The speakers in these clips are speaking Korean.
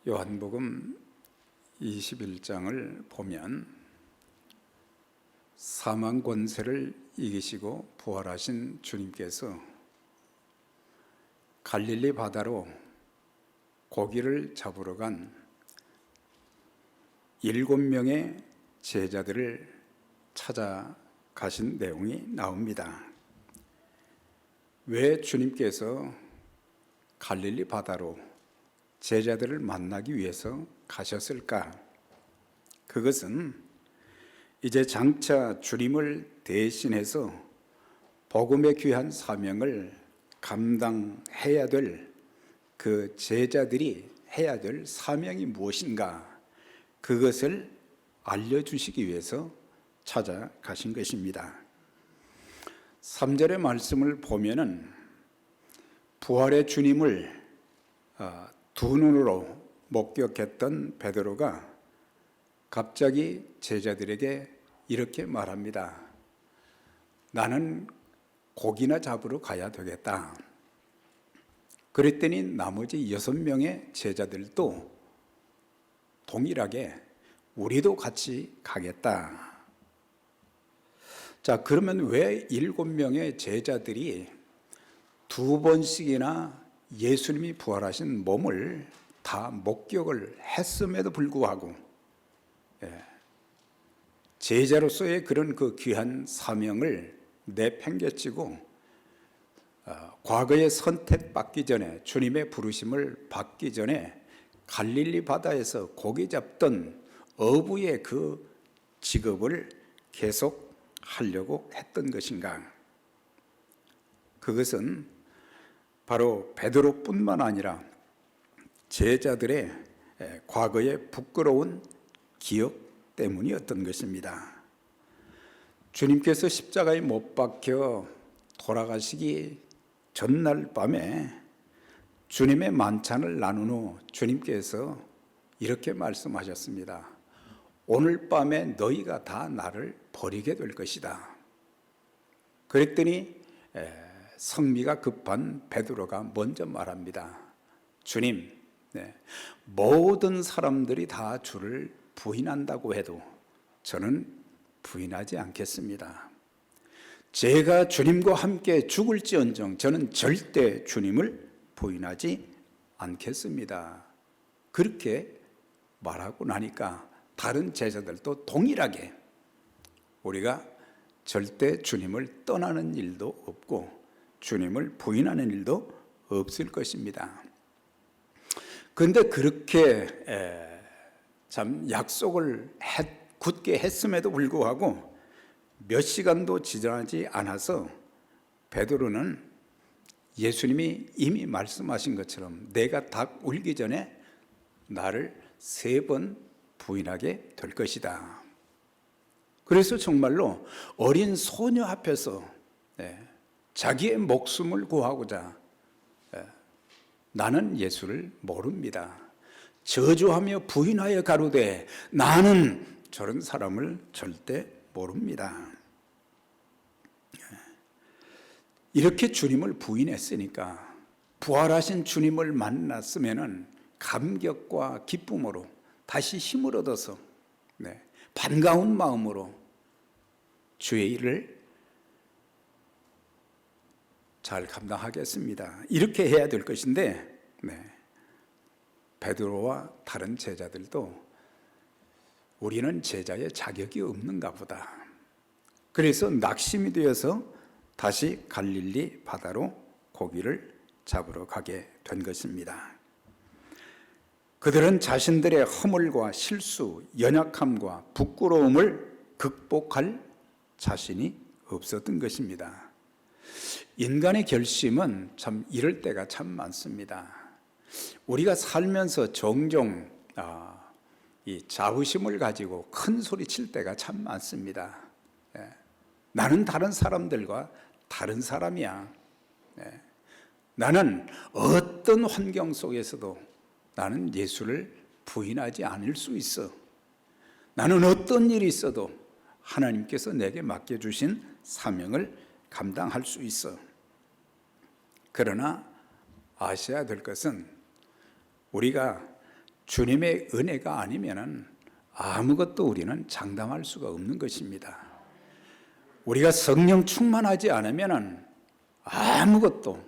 요한복음 21장을 보면 사망 권세를 이기시고 부활하신 주님께서 갈릴리 바다로 고기를 잡으러 간 7명의 제자들을 찾아가신 내용이 나옵니다. 왜 주님께서 갈릴리 바다로 제자들을 만나기 위해서 가셨을까? 그것은 이제 장차 주님을 대신해서 복음의 귀한 사명을 감당해야 될 그 제자들이 해야 될 사명이 무엇인가, 그것을 알려주시기 위해서 찾아가신 것입니다. 3절의 말씀을 보면은 부활의 주님을 두 눈으로 목격했던 베드로가 갑자기 제자들에게 이렇게 말합니다. 나는 고기나 잡으러 가야 되겠다. 그랬더니 나머지 6명의 제자들도 동일하게 우리도 같이 가겠다. 자, 그러면 왜 7명의 제자들이 2번씩이나 예수님이 부활하신 몸을 다 목격을 했음에도 불구하고 제자로서의 그런 그 귀한 사명을 내팽개치고 과거에 선택받기 전에, 주님의 부르심을 받기 전에 갈릴리 바다에서 고기 잡던 어부의 그 직업을 계속 하려고 했던 것인가? 그것은 바로 베드로뿐만 아니라 제자들의 과거의 부끄러운 기억 때문이었던 것입니다. 주님께서 십자가에 못 박혀 돌아가시기 전날 밤에 주님의 만찬을 나눈 후 주님께서 이렇게 말씀하셨습니다. 오늘 밤에 너희가 다 나를 버리게 될 것이다. 그랬더니 성미가 급한 베드로가 먼저 말합니다. 주님, 모든 사람들이 다 주를 부인한다고 해도 저는 부인하지 않겠습니다. 제가 주님과 함께 죽을지언정 저는 절대 주님을 부인하지 않겠습니다. 그렇게 말하고 나니까 다른 제자들도 동일하게 우리가 절대 주님을 떠나는 일도 없고 주님을 부인하는 일도 없을 것입니다. 그런데 그렇게 참 약속을 굳게 했음에도 불구하고 몇 시간도 지나지 않아서 베드로는 예수님이 이미 말씀하신 것처럼 내가 닭 울기 전에 나를 3번 부인하게 될 것이다. 그래서 정말로 어린 소녀 앞에서 자기의 목숨을 구하고자 나는 예수를 모릅니다. 저주하며 부인하여 가로되 나는 저런 사람을 절대 모릅니다. 이렇게 주님을 부인했으니까 부활하신 주님을 만났으면은 감격과 기쁨으로 다시 힘을 얻어서 반가운 마음으로 주의 일을 잘 감당하겠습니다. 이렇게 해야 될 것인데 베드로와 다른 제자들도 우리는 제자의 자격이 없는가 보다. 그래서 낙심이 되어서 다시 갈릴리 바다로 고기를 잡으러 가게 된 것입니다. 그들은 자신들의 허물과 실수, 연약함과 부끄러움을 극복할 자신이 없었던 것입니다. 인간의 결심은 참 이럴 때가 참 많습니다. 우리가 살면서 종종 이 자부심을 가지고 큰 소리 칠 때가 참 많습니다. 나는 다른 사람들과 다른 사람이야. 나는 어떤 환경 속에서도 나는 예수를 부인하지 않을 수 있어. 나는 어떤 일이 있어도 하나님께서 내게 맡겨주신 사명을 감당할 수 있어. 그러나 아셔야 될 것은 우리가 주님의 은혜가 아니면은 아무것도 우리는 장담할 수가 없는 것입니다. 우리가 성령 충만하지 않으면은 아무것도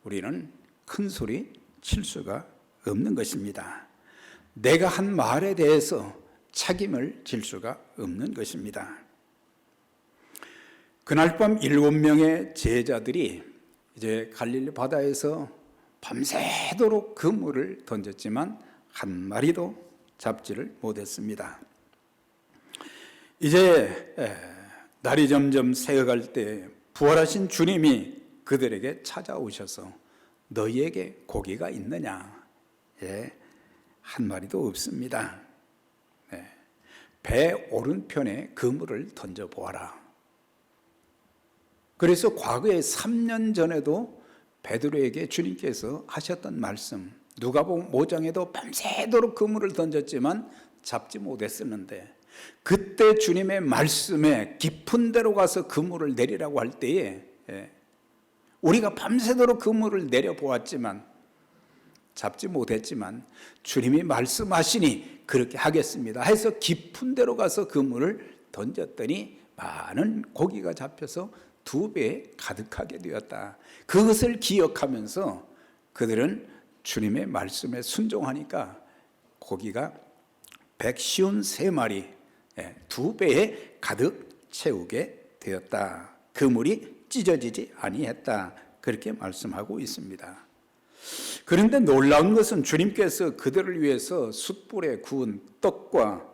우리는 큰 소리 칠 수가 없는 것입니다. 내가 한 말에 대해서 책임을 질 수가 없는 것입니다. 그날 밤 7명의 제자들이 이제 갈릴리 바다에서 밤새도록 그물을 던졌지만 한 마리도 잡지를 못했습니다. 이제 날이 점점 새어갈 때 부활하신 주님이 그들에게 찾아오셔서 너희에게 고기가 있느냐? 한 마리도 없습니다. 배 오른편에 그물을 던져보아라. 그래서 과거에 3년 전에도 베드로에게 주님께서 하셨던 말씀, 누가복음 5장에도 밤새도록 그물을 던졌지만 잡지 못했었는데 그때 주님의 말씀에 깊은 데로 가서 그물을 내리라고 할 때에 우리가 밤새도록 그물을 내려보았지만 잡지 못했지만 주님이 말씀하시니 그렇게 하겠습니다 해서 깊은 데로 가서 그물을 던졌더니 많은 고기가 잡혀서 2배에 가득하게 되었다. 그것을 기억하면서 그들은 주님의 말씀에 순종하니까 고기가 153마리 2배에 가득 채우게 되었다. 그물이 찢어지지 아니했다. 그렇게 말씀하고 있습니다. 그런데 놀라운 것은 주님께서 그들을 위해서 숯불에 구운 떡과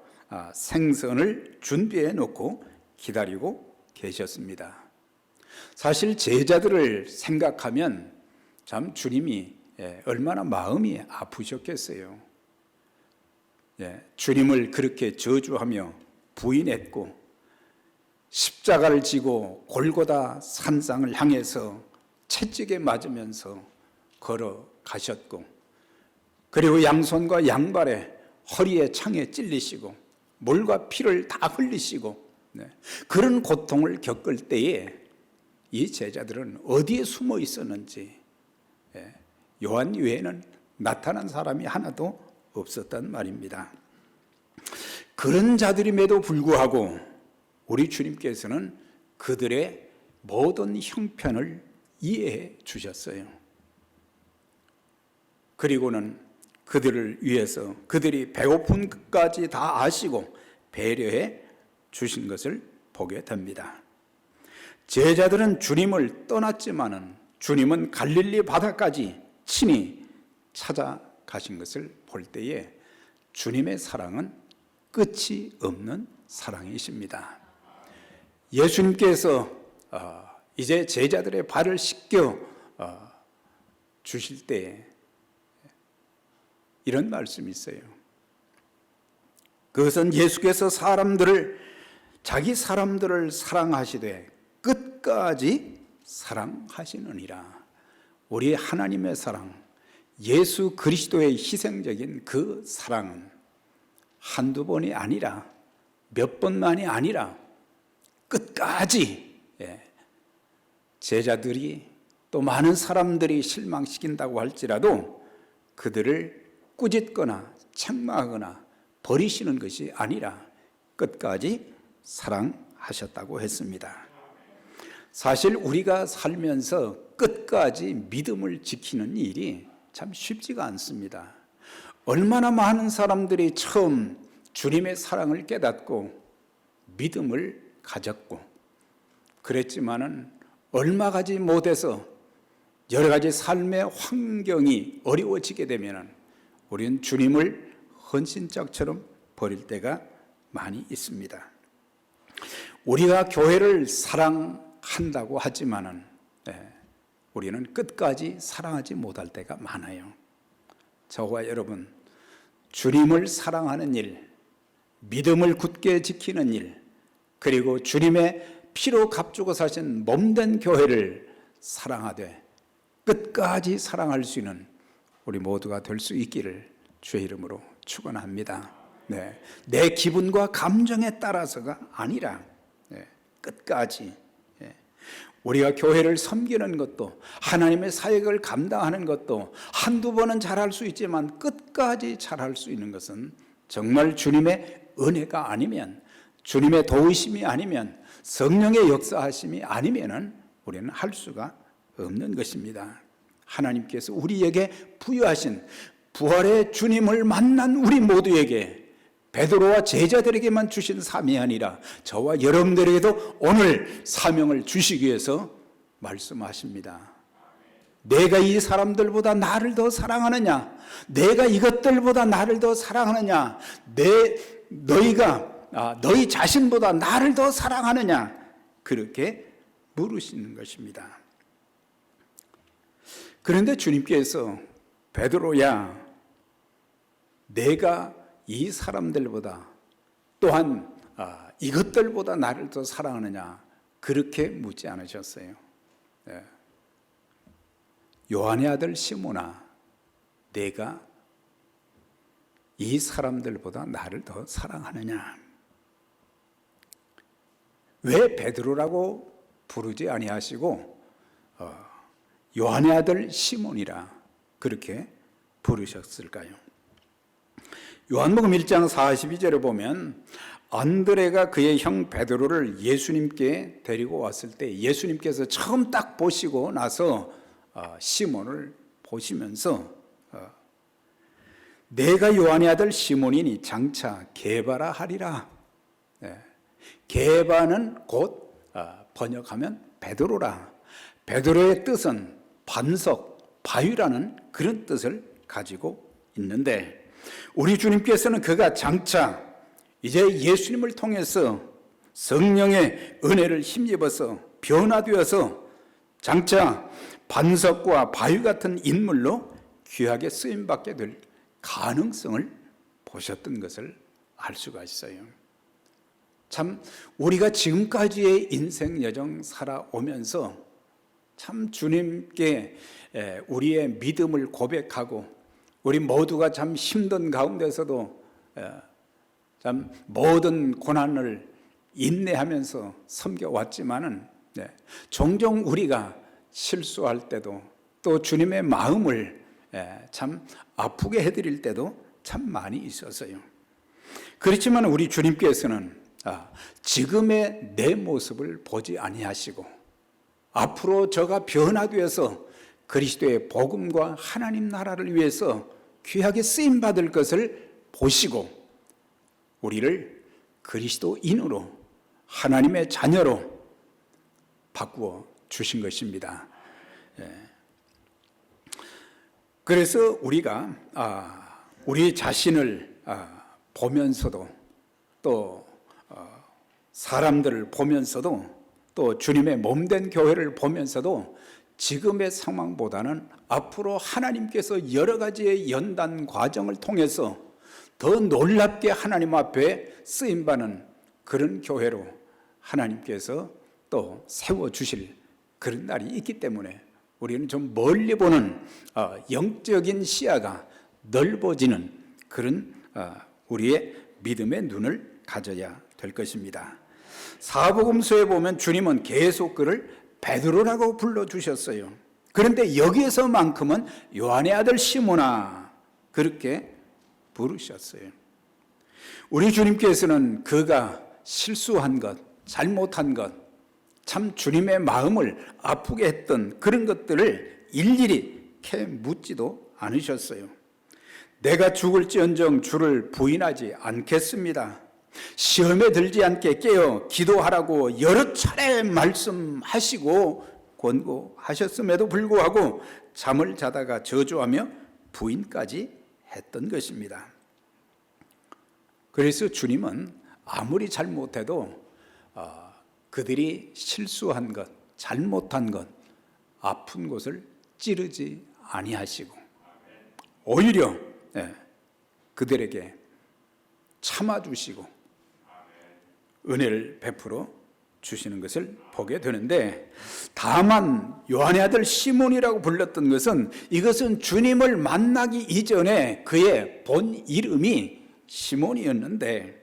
생선을 준비해 놓고 기다리고 계셨습니다. 사실 제자들을 생각하면 참 주님이 얼마나 마음이 아프셨겠어요. 주님을 그렇게 저주하며 부인했고 십자가를 지고 골고다 산상을 향해서 채찍에 맞으면서 걸어가셨고 그리고 양손과 양발에 허리에 창에 찔리시고 물과 피를 다 흘리시고 그런 고통을 겪을 때에 이 제자들은 어디에 숨어 있었는지 요한 외에는 나타난 사람이 하나도 없었단 말입니다. 그런 자들임에도 불구하고 우리 주님께서는 그들의 모든 형편을 이해해 주셨어요. 그리고는 그들을 위해서 그들이 배고픈 것까지 다 아시고 배려해 주신 것을 보게 됩니다. 제자들은 주님을 떠났지만은 주님은 갈릴리 바다까지 친히 찾아가신 것을 볼 때에 주님의 사랑은 끝이 없는 사랑이십니다. 예수님께서 이제 제자들의 발을 씻겨 주실 때 이런 말씀이 있어요. 그것은 예수께서 자기 사람들을 사랑하시되 끝까지 사랑하시느니라. 우리 하나님의 사랑, 예수 그리스도의 희생적인 그 사랑은 한두 번이 아니라 몇 번만이 아니라 끝까지 제자들이 또 많은 사람들이 실망시킨다고 할지라도 그들을 꾸짖거나 책망하거나 버리시는 것이 아니라 끝까지 사랑하셨다고 했습니다. 사실 우리가 살면서 끝까지 믿음을 지키는 일이 참 쉽지가 않습니다. 얼마나 많은 사람들이 처음 주님의 사랑을 깨닫고 믿음을 가졌고 그랬지만은 얼마 가지 못해서 여러 가지 삶의 환경이 어려워지게 되면은 우리는 주님을 헌신짝처럼 버릴 때가 많이 있습니다. 우리가 교회를 사랑한다고 하지만은 우리는 끝까지 사랑하지 못할 때가 많아요. 저와 여러분, 주님을 사랑하는 일, 믿음을 굳게 지키는 일, 그리고 주님의 피로 값주고 사신 몸된 교회를 사랑하되 끝까지 사랑할 수 있는 우리 모두가 될 수 있기를 주의 이름으로 축원합니다. 내 기분과 감정에 따라서가 아니라 끝까지. 우리가 교회를 섬기는 것도 하나님의 사역을 감당하는 것도 한두 번은 잘할 수 있지만 끝까지 잘할 수 있는 것은 정말 주님의 은혜가 아니면, 주님의 도우심이 아니면, 성령의 역사하심이 아니면은 우리는 할 수가 없는 것입니다. 하나님께서 우리에게 부여하신 부활의 주님을 만난 우리 모두에게, 베드로와 제자들에게만 주신 사명이 아니라 저와 여러분들에게도 오늘 사명을 주시기 위해서 말씀하십니다. 내가 이 사람들보다 나를 더 사랑하느냐? 내가 이것들보다 나를 더 사랑하느냐? 너희 자신보다 나를 더 사랑하느냐? 그렇게 물으시는 것입니다. 그런데 주님께서 베드로야, 내가 이 사람들보다 또한 이것들보다 나를 더 사랑하느냐? 그렇게 묻지 않으셨어요. 네. 요한의 아들 시몬아, 내가 이 사람들보다 나를 더 사랑하느냐? 왜 베드로라고 부르지 아니하시고 요한의 아들 시몬이라 그렇게 부르셨을까요? 요한복음 1장 42절에 보면 안드레가 그의 형 베드로를 예수님께 데리고 왔을 때 예수님께서 처음 딱 보시고 나서 시몬을 보시면서 내가 요한의 아들 시몬이니 장차 게바라 하리라. 게바는 곧 번역하면 베드로라. 베드로의 뜻은 반석, 바위라는 그런 뜻을 가지고 있는데, 우리 주님께서는 그가 장차 이제 예수님을 통해서 성령의 은혜를 힘입어서 변화되어서 장차 반석과 바위 같은 인물로 귀하게 쓰임받게 될 가능성을 보셨던 것을 알 수가 있어요. 참 우리가 지금까지의 인생 여정 살아오면서 참 주님께 우리의 믿음을 고백하고 우리 모두가 참 힘든 가운데서도 참 모든 고난을 인내하면서 섬겨왔지만은 종종 우리가 실수할 때도 또 주님의 마음을 참 아프게 해드릴 때도 참 많이 있었어요. 그렇지만 우리 주님께서는 지금의 내 모습을 보지 아니하시고 앞으로 저가 변화되어서 그리스도의 복음과 하나님 나라를 위해서 귀하게 쓰임받을 것을 보시고 우리를 그리스도인으로 하나님의 자녀로 바꾸어 주신 것입니다. 그래서 우리가 우리 자신을 보면서도 또 사람들을 보면서도 또 주님의 몸된 교회를 보면서도 지금의 상황보다는 앞으로 하나님께서 여러 가지의 연단 과정을 통해서 더 놀랍게 하나님 앞에 쓰임받는 그런 교회로 하나님께서 또 세워주실 그런 날이 있기 때문에 우리는 좀 멀리 보는 영적인 시야가 넓어지는 그런 우리의 믿음의 눈을 가져야 될 것입니다. 사복음서에 보면 주님은 계속 그를 베드로라고 불러주셨어요. 그런데 여기에서만큼은 요한의 아들 시몬아 그렇게 부르셨어요. 우리 주님께서는 그가 실수한 것, 잘못한 것, 참 주님의 마음을 아프게 했던 그런 것들을 일일이 캐 묻지도 않으셨어요. 내가 죽을지언정 주를 부인하지 않겠습니다. 시험에 들지 않게 깨어 기도하라고 여러 차례 말씀하시고 권고하셨음에도 불구하고 잠을 자다가 저주하며 부인까지 했던 것입니다. 그래서 주님은 아무리 잘못해도 그들이 실수한 것, 잘못한 것, 아픈 곳을 찌르지 아니하시고 오히려 그들에게 참아주시고 은혜를 베풀어 주시는 것을 보게 되는데, 다만 요한의 아들 시몬이라고 불렀던 것은 이것은 주님을 만나기 이전에 그의 본 이름이 시몬이었는데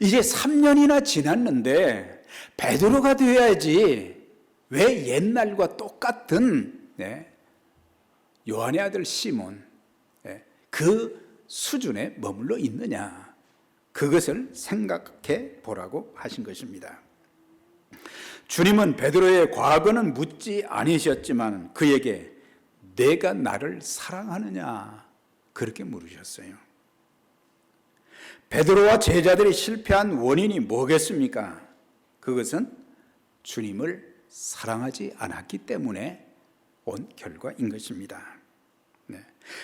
이제 3년이나 지났는데 베드로가 되어야지 왜 옛날과 똑같은 요한의 아들 시몬 그 수준에 머물러 있느냐, 그것을 생각해 보라고 하신 것입니다. 주님은 베드로의 과거는 묻지 않으셨지만 그에게 내가 나를 사랑하느냐 그렇게 물으셨어요. 베드로와 제자들이 실패한 원인이 뭐겠습니까? 그것은 주님을 사랑하지 않았기 때문에 온 결과인 것입니다.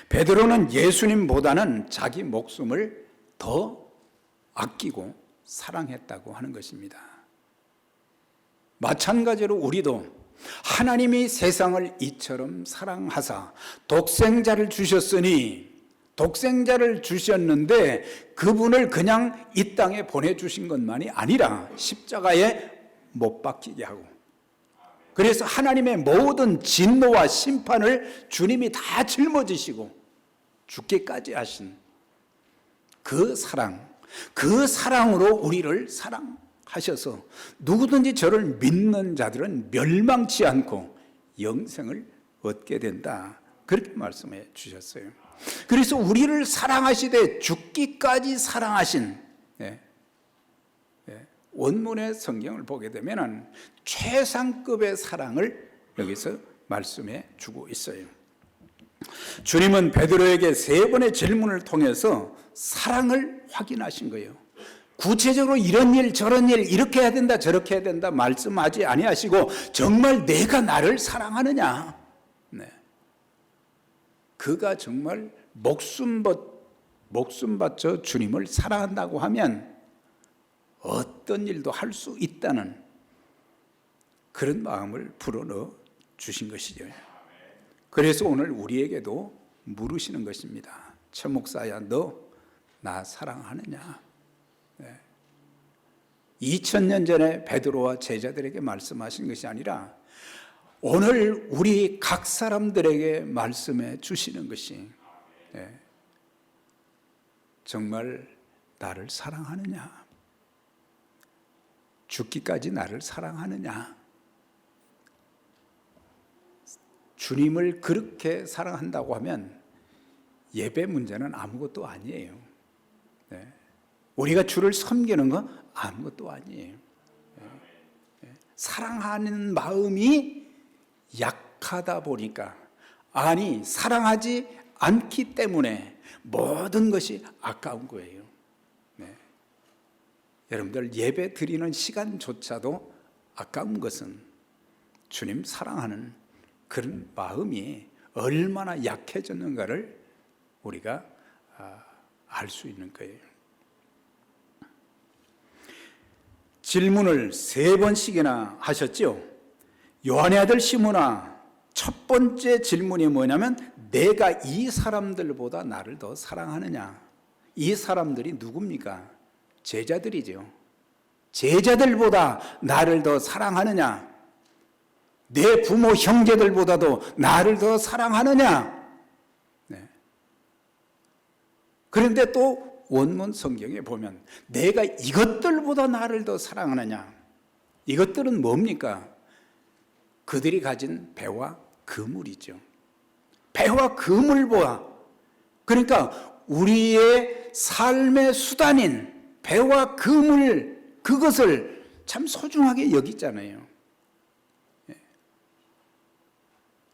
베드로는 예수님보다는 자기 목숨을 더 아끼고 사랑했다고 하는 것입니다. 마찬가지로 우리도 하나님이 세상을 이처럼 사랑하사 독생자를 주셨으니, 독생자를 주셨는데 그분을 그냥 이 땅에 보내주신 것만이 아니라 십자가에 못 박히게 하고, 그래서 하나님의 모든 진노와 심판을 주님이 다 짊어지시고 죽기까지 하신 그 사랑, 그 사랑으로 우리를 사랑하셔서 누구든지 저를 믿는 자들은 멸망치 않고 영생을 얻게 된다, 그렇게 말씀해 주셨어요. 그래서 우리를 사랑하시되 죽기까지 사랑하신, 원문의 성경을 보게 되면 최상급의 사랑을 여기서 말씀해 주고 있어요. 주님은 베드로에게 3번의 질문을 통해서 사랑을 확인하신 거예요. 구체적으로 이런 일 저런 일 이렇게 해야 된다 저렇게 해야 된다 말씀하지 아니하시고 정말 내가 나를 사랑하느냐, 그가 정말 목숨 바쳐 주님을 사랑한다고 하면 어떤 일도 할 수 있다는 그런 마음을 불어넣어 주신 것이죠. 그래서 오늘 우리에게도 물으시는 것입니다. 최 목사야, 너 나 사랑하느냐? 2000년 전에 베드로와 제자들에게 말씀하신 것이 아니라 오늘 우리 각 사람들에게 말씀해 주시는 것이, 정말 나를 사랑하느냐? 죽기까지 나를 사랑하느냐? 주님을 그렇게 사랑한다고 하면 예배 문제는 아무것도 아니에요. 우리가 주를 섬기는 건 아무것도 아니에요. 사랑하는 마음이 약하다 보니까, 아니 사랑하지 않기 때문에 모든 것이 아까운 거예요. 여러분들 예배 드리는 시간조차도 아까운 것은 주님 사랑하는 그런 마음이 얼마나 약해졌는가를 우리가 알 수 있는 거예요. 질문을 3번씩이나 하셨죠. 요한의 아들 시몬아, 첫 번째 질문이 뭐냐면 내가 이 사람들보다 나를 더 사랑하느냐? 이 사람들이 누굽니까? 제자들이죠. 제자들보다 나를 더 사랑하느냐? 내 부모 형제들보다도 나를 더 사랑하느냐? 그런데 또 원문 성경에 보면 내가 이것들보다 나를 더 사랑하느냐? 이것들은 뭡니까? 그들이 가진 배와 그물이죠. 배와 그물보다, 그러니까 우리의 삶의 수단인 배와 그물, 그것을 참 소중하게 여기잖아요.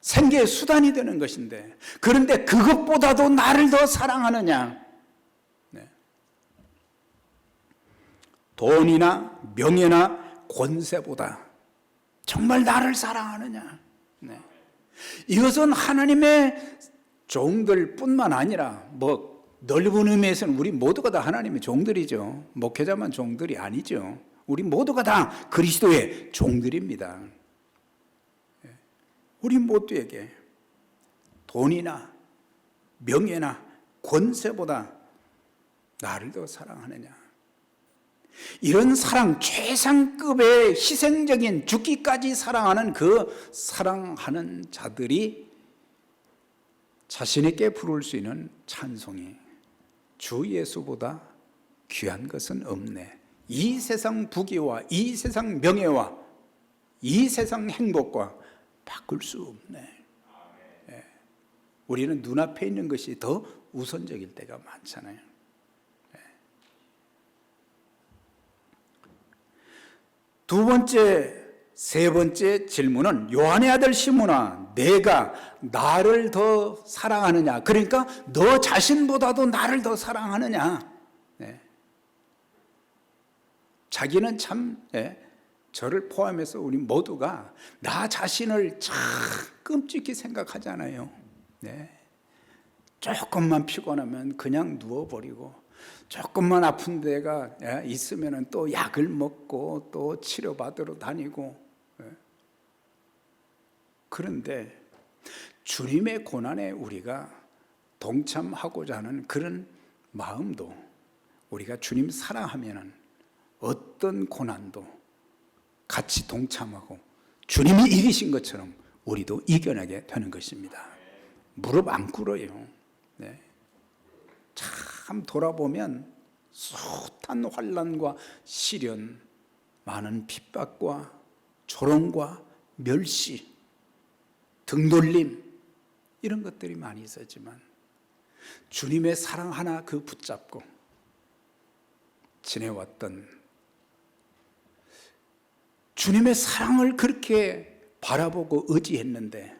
생계의 수단이 되는 것인데, 그런데 그것보다도 나를 더 사랑하느냐? 돈이나 명예나 권세보다 정말 나를 사랑하느냐? 이것은 하나님의 종들뿐만 아니라 넓은 의미에서는 우리 모두가 다 하나님의 종들이죠. 목회자만 종들이 아니죠. 우리 모두가 다 그리스도의 종들입니다. 우리 모두에게 돈이나 명예나 권세보다 나를 더 사랑하느냐? 이런 사랑, 최상급의 희생적인 죽기까지 사랑하는 그 사랑하는 자들이 자신있게 부를 수 있는 찬송이 주 예수보다 귀한 것은 없네, 이 세상 부귀와 이 세상 명예와 이 세상 행복과 바꿀 수 없네. 우리는 눈앞에 있는 것이 더 우선적일 때가 많잖아요. 두 번째, 세 번째 질문은 요한의 아들 시몬아, 내가 나를 더 사랑하느냐? 그러니까 너 자신보다도 나를 더 사랑하느냐? 자기는 참 저를 포함해서 우리 모두가 나 자신을 참 끔찍히 생각하잖아요. 조금만 피곤하면 그냥 누워버리고, 조금만 아픈 데가 있으면 또 약을 먹고 또 치료받으러 다니고. 그런데 주님의 고난에 우리가 동참하고자 하는 그런 마음도, 우리가 주님 사랑하면 어떤 고난도 같이 동참하고 주님이 이기신 것처럼 우리도 이겨내게 되는 것입니다. 무릎 안 꿇어요. 참 돌아보면 숱한 환난과 시련, 많은 핍박과 조롱과 멸시, 등돌림, 이런 것들이 많이 있었지만 주님의 사랑 하나 그 붙잡고 지내왔던, 주님의 사랑을 그렇게 바라보고 의지했는데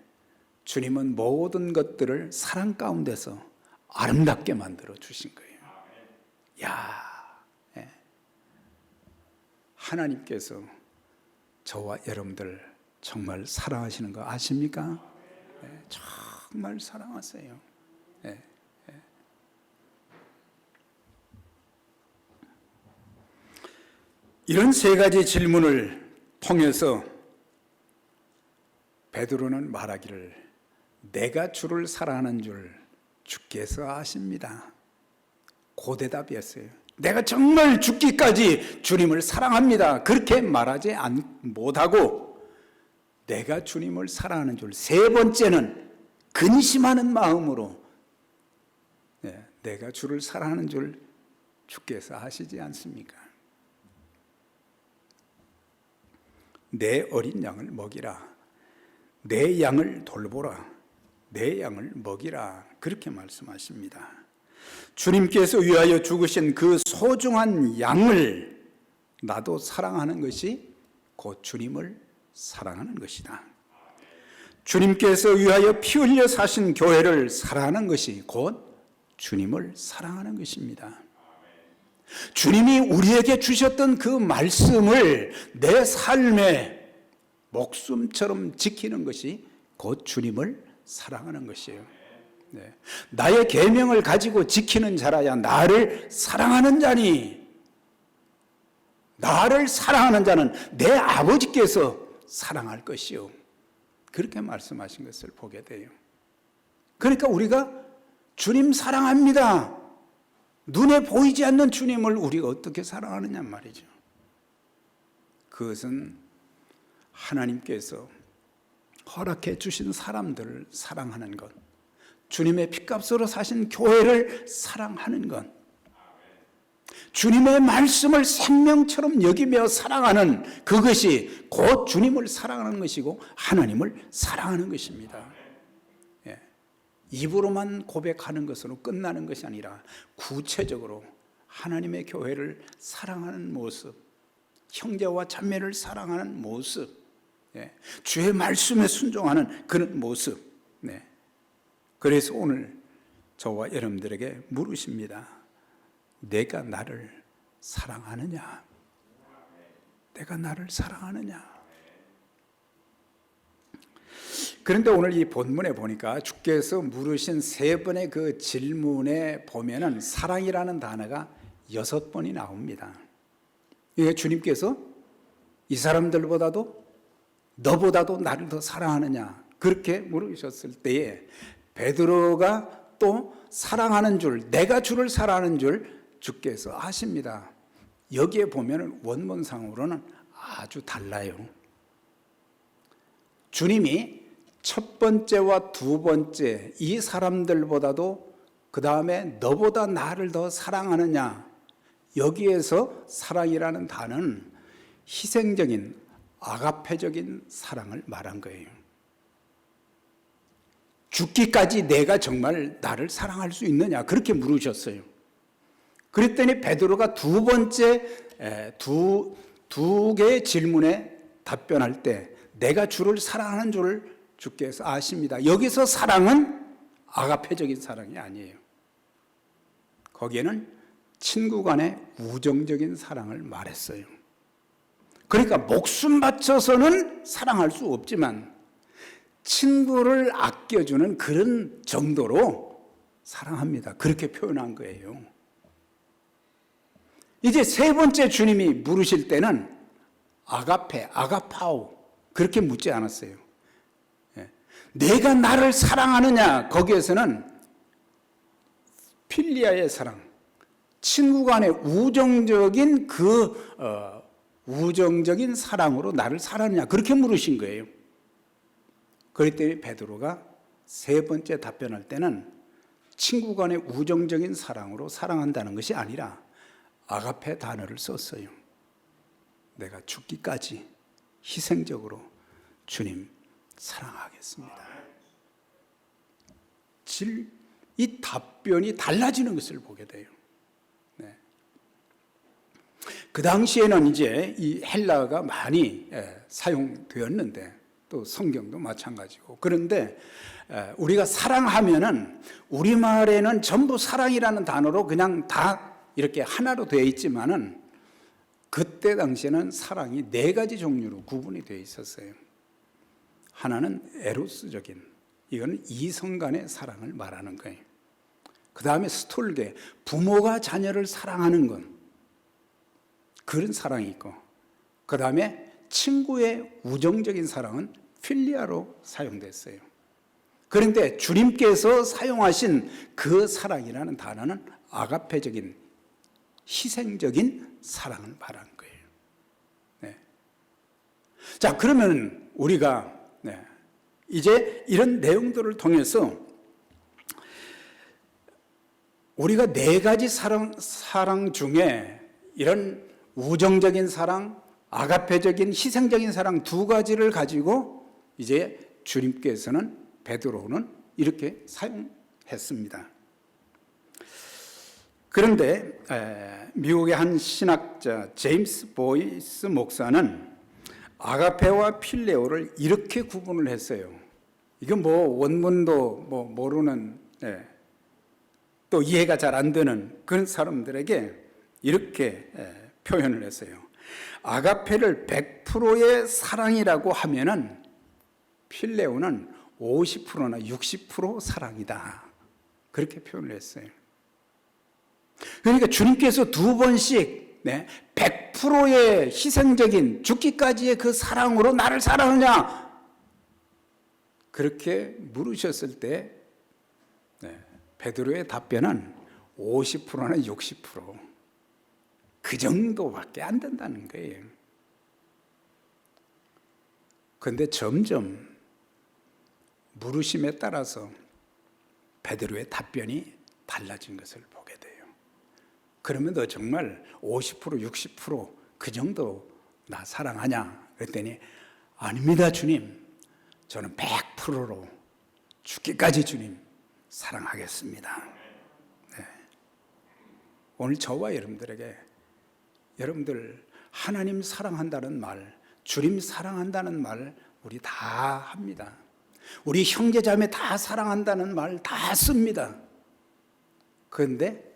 주님은 모든 것들을 사랑 가운데서 아름답게 만들어 주신 거예요. 하나님께서 저와 여러분들 정말 사랑하시는 거 아십니까? 정말 사랑하세요. 이런 세 가지 질문을 통해서 베드로는 말하기를, 내가 주를 사랑하는 줄 주께서 아십니다. 그 대답이었어요. 내가 정말 죽기까지 주님을 사랑합니다. 그렇게 말하지 못하고 내가 주님을 사랑하는 줄, 세 번째는 근심하는 마음으로 내가 주를 사랑하는 줄 주께서 아시지 않습니까? 내 어린 양을 먹이라, 내 양을 돌보라, 내 양을 먹이라, 그렇게 말씀하십니다. 주님께서 위하여 죽으신 그 소중한 양을 나도 사랑하는 것이 곧 주님을 사랑하는 것이다. 주님께서 위하여 피 흘려 사신 교회를 사랑하는 것이 곧 주님을 사랑하는 것입니다. 주님이 우리에게 주셨던 그 말씀을 내 삶의 목숨처럼 지키는 것이 곧 주님을 사랑하는 것이에요. 나의 계명을 가지고 지키는 자라야 나를 사랑하는 자니, 나를 사랑하는 자는 내 아버지께서 사랑할 것이요, 그렇게 말씀하신 것을 보게 돼요. 그러니까 우리가 주님 사랑합니다, 눈에 보이지 않는 주님을 우리가 어떻게 사랑하느냐 말이죠. 그것은 하나님께서 허락해 주신 사람들을 사랑하는 것, 주님의 핏값으로 사신 교회를 사랑하는 것, 주님의 말씀을 생명처럼 여기며 사랑하는 그것이 곧 주님을 사랑하는 것이고 하나님을 사랑하는 것입니다. 입으로만 고백하는 것으로 끝나는 것이 아니라 구체적으로 하나님의 교회를 사랑하는 모습, 형제와 자매를 사랑하는 모습, 주의 말씀에 순종하는 그런 모습. 그래서 오늘 저와 여러분들에게 물으십니다. 내가 나를 사랑하느냐? 내가 나를 사랑하느냐? 그런데 오늘 이 본문에 보니까 주께서 물으신 세 번의 그 질문에 보면은 사랑이라는 단어가 6번이 나옵니다. 이게 주님께서 이 사람들보다도 너보다도 나를 더 사랑하느냐, 그렇게 물으셨을 때에 베드로가 또 사랑하는 줄, 내가 주를 사랑하는 줄 주께서 아십니다. 여기에 보면은 원문상으로는 아주 달라요. 주님이 첫 번째와 두 번째 이 사람들보다도 그 다음에 너보다 나를 더 사랑하느냐, 여기에서 사랑이라는 단어는 희생적인 아가페적인 사랑을 말한 거예요. 죽기까지 내가 정말 나를 사랑할 수 있느냐 그렇게 물으셨어요. 그랬더니 베드로가 두 번째 두 개의 질문에 답변할 때 내가 주를 사랑하는 줄을 주께서 아십니다. 여기서 사랑은 아가페적인 사랑이 아니에요. 거기에는 친구 간의 우정적인 사랑을 말했어요. 그러니까 목숨 바쳐서는 사랑할 수 없지만 친구를 아껴주는 그런 정도로 사랑합니다. 그렇게 표현한 거예요. 이제 세 번째 주님이 물으실 때는 아가페, 아가파오 그렇게 묻지 않았어요. 내가 나를 사랑하느냐 거기에서는 필리아의 사랑, 친구 간의 우정적인 우정적인 사랑으로 나를 사랑하느냐 그렇게 물으신 거예요. 그랬더니 베드로가 세 번째 답변할 때는 친구 간의 우정적인 사랑으로 사랑한다는 것이 아니라 아가페 단어를 썼어요. 내가 죽기까지 희생적으로 주님 사랑하겠습니다. 이 답변이 달라지는 것을 보게 돼요. 네. 그 당시에는 이제 이 헬라어가 많이 사용되었는데 또 성경도 마찬가지고 그런데 우리가 사랑하면은 우리말에는 전부 사랑이라는 단어로 그냥 다 이렇게 하나로 되어 있지만은 그때 당시에는 사랑이 네 가지 종류로 구분이 되어 있었어요. 하나는 에로스적인, 이거는 이성 간의 사랑을 말하는 거예요. 그 다음에 스톨게, 부모가 자녀를 사랑하는 건 그런 사랑이 있고, 그 다음에 친구의 우정적인 사랑은 필리아로 사용됐어요. 그런데 주님께서 사용하신 그 사랑이라는 단어는 아가페적인 희생적인 사랑을 말하는 거예요. 네. 자, 그러면 우리가 이제 이런 내용들을 통해서 우리가 네 가지 사랑 중에 이런 우정적인 사랑, 아가페적인 희생적인 사랑 두 가지를 가지고 이제 주님께서는 베드로는 이렇게 사용했습니다. 그런데 미국의 한 신학자 제임스 보이스 목사는 아가페와 필레오를 이렇게 구분을 했어요. 이건 원문도 모르는 또 이해가 잘 안 되는 그런 사람들에게 이렇게 표현을 했어요. 아가페를 100%의 사랑이라고 하면은 필레오는 50%나 60% 사랑이다. 그렇게 표현을 했어요. 그러니까 주님께서 두 번씩 100%의 희생적인 죽기까지의 그 사랑으로 나를 사랑하느냐 그렇게 물으셨을 때 베드로의 답변은 50%나 60%그 정도밖에 안 된다는 거예요. 그런데 점점 물으심에 따라서 베드로의 답변이 달라진 것을 보게 돼요. 그러면 너 정말 50%, 60%그 정도 나 사랑하냐? 그랬더니 아닙니다, 주님. 저는 100%로 죽기까지 주님 사랑하겠습니다. 네. 오늘 저와 여러분들에게 여러분들 하나님 사랑한다는 말, 주님 사랑한다는 말 우리 다 합니다. 우리 형제자매 다 사랑한다는 말 다 씁니다. 그런데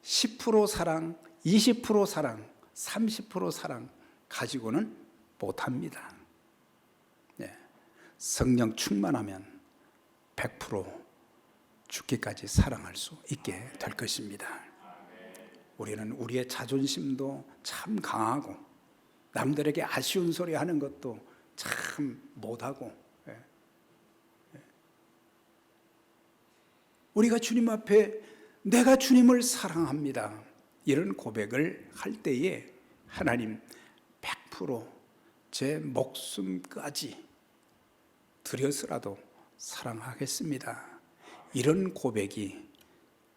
10% 사랑, 20% 사랑, 30% 사랑 가지고는 못합니다. 네. 성령 충만하면 100% 죽기까지 사랑할 수 있게 될 것입니다. 우리는 우리의 자존심도 참 강하고 남들에게 아쉬운 소리 하는 것도 참 못하고 우리가 주님 앞에 내가 주님을 사랑합니다. 이런 고백을 할 때에 하나님 100%제 목숨까지 들여서라도 사랑하겠습니다. 이런 고백이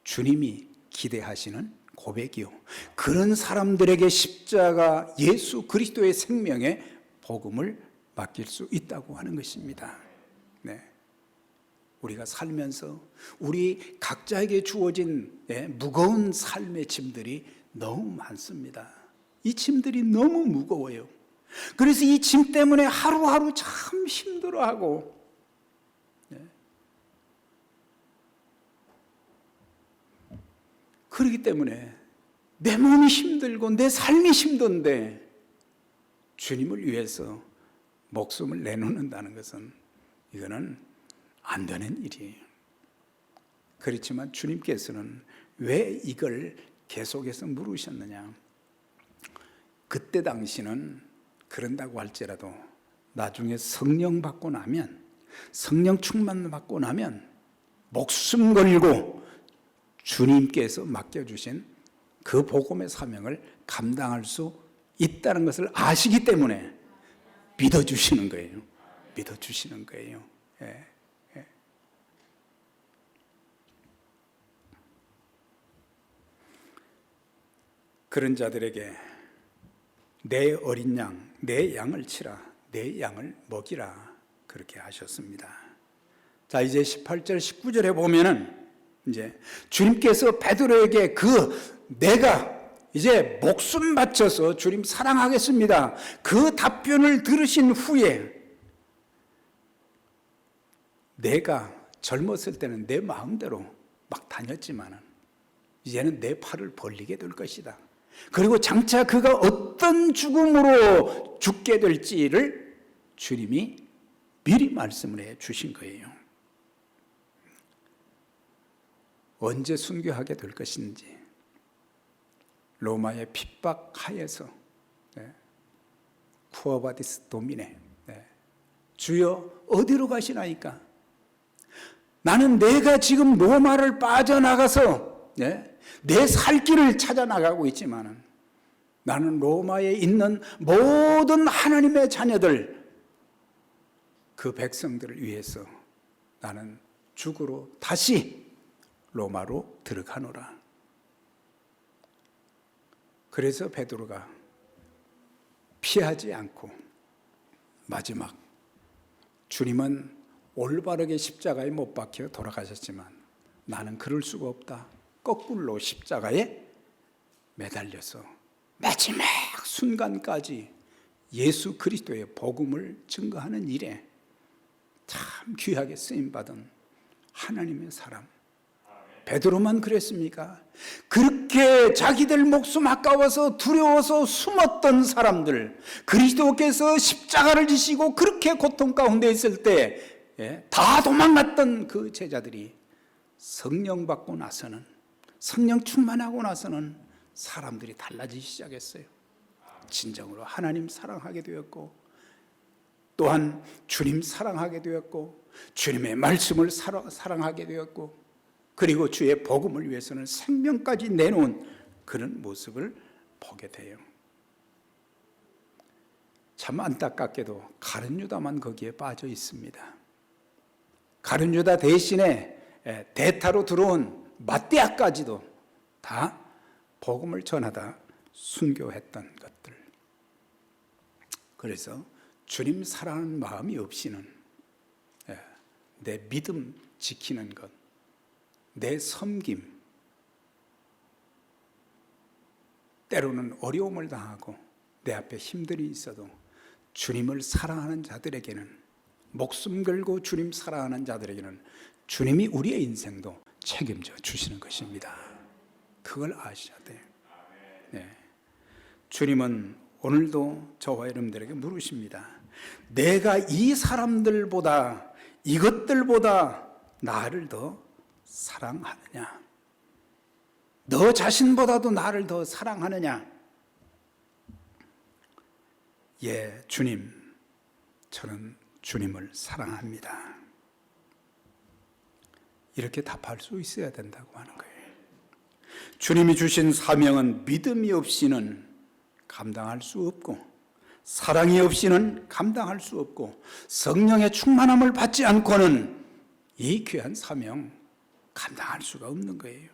주님이 기대하시는 고백이요. 그런 사람들에게 십자가 예수 그리스도의 생명의 복음을 맡길 수 있다고 하는 것입니다. 네. 우리가 살면서 우리 각자에게 주어진 무거운 삶의 짐들이 너무 많습니다. 이 짐들이 너무 무거워요. 그래서 이 짐 때문에 하루하루 참 힘들어하고, 그렇기 때문에 내 몸이 힘들고 내 삶이 힘든데 주님을 위해서 목숨을 내놓는다는 것은 이거는 안 되는 일이에요. 그렇지만 주님께서는 왜 이걸 계속해서 물으셨느냐? 그때 당시는 그런다고 할지라도 나중에 성령 받고 나면, 성령 충만 받고 나면 목숨 걸고 주님께서 맡겨주신 그 복음의 사명을 감당할 수 있다는 것을 아시기 때문에 믿어주시는 거예요. 믿어주시는 거예요. 예. 그런 자들에게 내 어린 양, 내 양을 치라, 내 양을 먹이라, 그렇게 하셨습니다. 자, 이제 18절, 19절에 보면은 이제 주님께서 베드로에게 내가 이제 목숨 바쳐서 주님 사랑하겠습니다, 그 답변을 들으신 후에, 내가 젊었을 때는 내 마음대로 막 다녔지만은 이제는 내 팔을 벌리게 될 것이다. 그리고 장차 그가 어떤 죽음으로 죽게 될지를 주님이 미리 말씀을 해 주신 거예요. 언제 순교하게 될 것인지, 로마의 핍박하에서, 쿠어바디스 도미네, 주여 어디로 가시나이까? 나는 내가 지금 로마를 빠져나가서 내 살 길을 찾아 나가고 있지만, 나는 로마에 있는 모든 하나님의 자녀들, 그 백성들을 위해서 나는 죽으러 다시 로마로 들어가노라. 그래서 베드로가 피하지 않고 마지막, 주님은 올바르게 십자가에 못 박혀 돌아가셨지만 나는 그럴 수가 없다. 거꾸로 십자가에 매달려서 마지막 순간까지 예수 그리스도의 복음을 증거하는 일에 참 귀하게 쓰임받은 하나님의 사람, 베드로만 그랬습니까? 그렇게 자기들 목숨 아까워서 두려워서 숨었던 사람들, 그리스도께서 십자가를 지시고 그렇게 고통 가운데 있을 때 다 도망갔던 그 제자들이 성령 받고 나서는, 성령 충만하고 나서는 사람들이 달라지기 시작했어요. 진정으로 하나님 사랑하게 되었고, 또한 주님 사랑하게 되었고, 주님의 말씀을 사랑하게 되었고, 그리고 주의 복음을 위해서는 생명까지 내놓은 그런 모습을 보게 돼요. 참 안타깝게도 가룟 유다만 거기에 빠져 있습니다. 가룟 유다 대신에 대타로 들어온 마띠아까지도 다 복음을 전하다 순교했던 것들. 그래서 주님 사랑하는 마음이 없이는 내 믿음 지키는 것, 내 섬김, 때로는 어려움을 당하고 내 앞에 힘들이 있어도 주님을 사랑하는 자들에게는, 목숨 걸고 주님 사랑하는 자들에게는 주님이 우리의 인생도 책임져 주시는 것입니다. 그걸 아셔야 돼요. 주님은 오늘도 저와 여러분들에게 물으십니다. 내가 이 사람들보다, 이것들보다 나를 더 사랑하느냐? 너 자신보다도 나를 더 사랑하느냐? 예, 주님, 저는 주님을 사랑합니다. 이렇게 답할 수 있어야 된다고 하는 거예요. 주님이 주신 사명은 믿음이 없이는 감당할 수 없고, 사랑이 없이는 감당할 수 없고, 성령의 충만함을 받지 않고는 이 귀한 사명 감당할 수가 없는 거예요.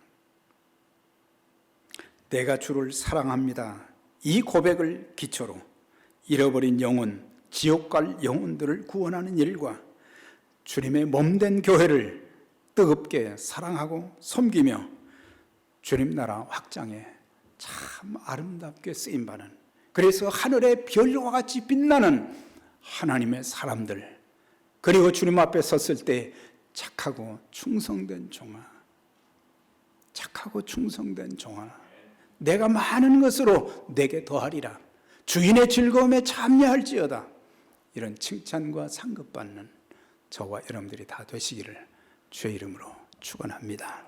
내가 주를 사랑합니다. 이 고백을 기초로 잃어버린 영혼, 지옥 갈 영혼들을 구원하는 일과 주님의 몸된 교회를 뜨겁게 사랑하고 섬기며 주님 나라 확장에 참 아름답게 쓰임받는, 그래서 하늘의 별과 같이 빛나는 하나님의 사람들, 그리고 주님 앞에 섰을 때 착하고 충성된 종아, 착하고 충성된 종아, 내가 많은 것으로 내게 더하리라, 주인의 즐거움에 참여할지어다, 이런 칭찬과 상급받는 저와 여러분들이 다 되시기를 주의 이름으로 축원합니다.